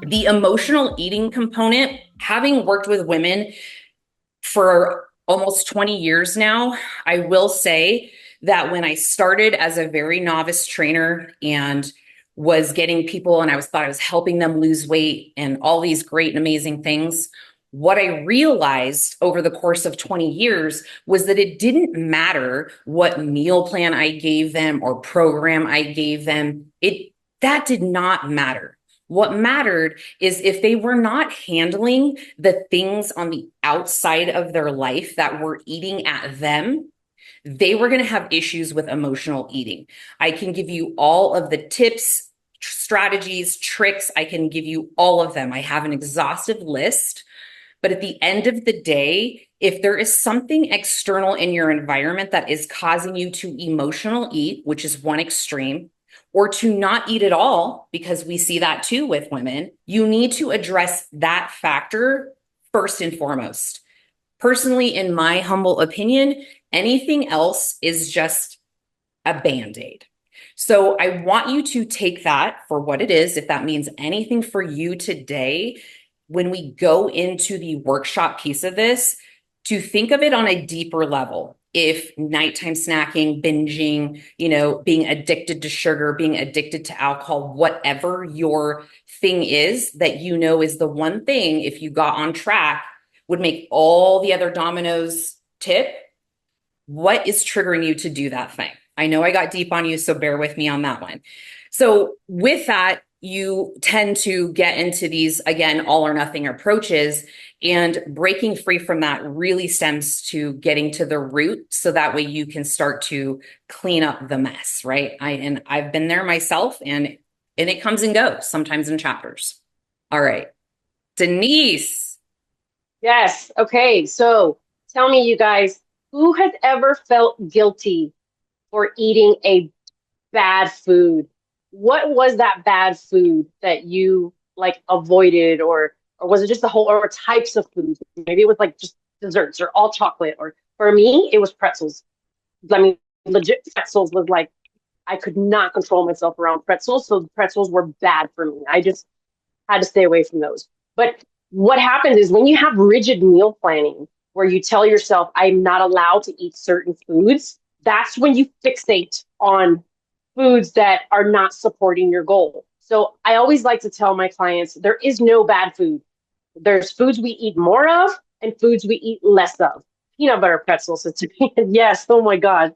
The emotional eating component, having worked with women for almost 20 years now, I will say that when I started as a very novice trainer and was getting people and thought I was helping them lose weight and all these great and amazing things, what I realized over the course of 20 years was that it didn't matter what meal plan I gave them or program I gave them. That did not matter. What mattered is if they were not handling the things on the outside of their life that were eating at them, they were going to have issues with emotional eating. I can give you all of the tips, strategies, tricks. I can give you all of them. I have an exhaustive list. But at the end of the day, if there is something external in your environment that is causing you to emotional eat, which is one extreme, or to not eat at all, because we see that too with women, you need to address that factor first and foremost. Personally, in my humble opinion, anything else is just a Band-Aid. So I want you to take that for what it is. If that means anything for you today, when we go into the workshop piece of this, to think of it on a deeper level. If nighttime snacking, binging, being addicted to sugar, being addicted to alcohol, whatever your thing is that is the one thing, if you got on track, would make all the other dominoes tip, what is triggering you to do that thing? I know I got deep on you, so bear with me on that one. So with that, you tend to get into these, again, all or nothing approaches, and breaking free from that really stems to getting to the root. So that way you can start to clean up the mess, right? I've been there myself, and it comes and goes sometimes in chapters. All right, Denise. Yes. Okay. So tell me, you guys, who has ever felt guilty for eating a bad food? What was that bad food that you like avoided, or was it just the whole, or types of foods? Maybe it was like just desserts or all chocolate, or for me, it was pretzels. I mean, legit pretzels was like I could not control myself around pretzels, so the pretzels were bad for me. I just had to stay away from those. But what happens is when you have rigid meal planning where you tell yourself, I'm not allowed to eat certain foods, that's when you fixate on foods that are not supporting your goal. So I always like to tell my clients there is no bad food. There's foods we eat more of and foods we eat less of. Peanut butter pretzels, it's yes, oh my God.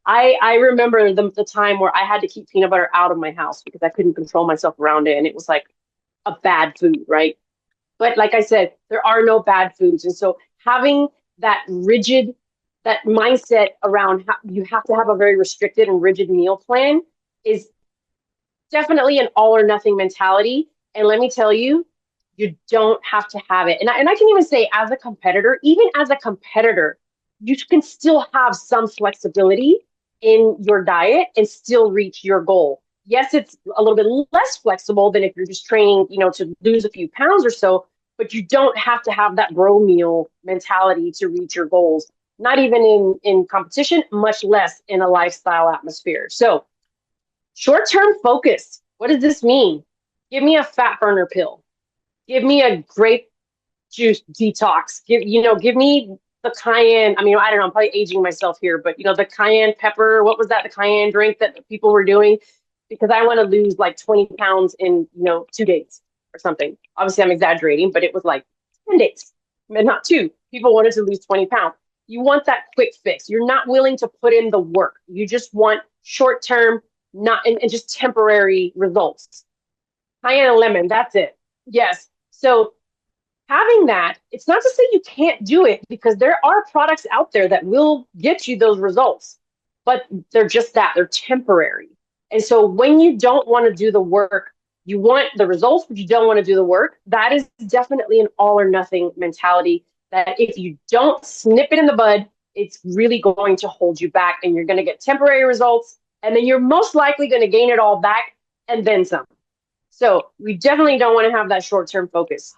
I remember the time where I had to keep peanut butter out of my house because I couldn't control myself around it. And it was like a bad food, right? But like I said, there are no bad foods. And so having that rigid, that mindset around how you have to have a very restricted and rigid meal plan is definitely an all or nothing mentality. And let me tell you, you don't have to have it. And I can even say as a competitor, even as a competitor, you can still have some flexibility in your diet and still reach your goal. Yes, it's a little bit less flexible than if you're just training, to lose a few pounds or so, but you don't have to have that bro meal mentality to reach your goals, not even in competition, much less in a lifestyle atmosphere. So short-term focus, what does this mean? Give me a fat burner pill. Give me a grape juice detox. Give me the cayenne. I mean, I don't know, I'm probably aging myself here, but the cayenne pepper, what was that? The cayenne drink that people were doing? Because I want to lose like 20 pounds in, 2 days or something. Obviously I'm exaggerating, but it was like 10 days, but not two. People wanted to lose 20 pounds. You want that quick fix. You're not willing to put in the work. You just want short-term, not and just temporary results. Cayenne and lemon, that's it. Yes. So having that, it's not to say you can't do it because there are products out there that will get you those results, but they're just that, they're temporary. And so when you don't want to do the work, you want the results, but you don't want to do the work, that is definitely an all or nothing mentality that if you don't snip it in the bud, it's really going to hold you back and you're going to get temporary results. And then you're most likely going to gain it all back and then some. So we definitely don't want to have that short-term focus.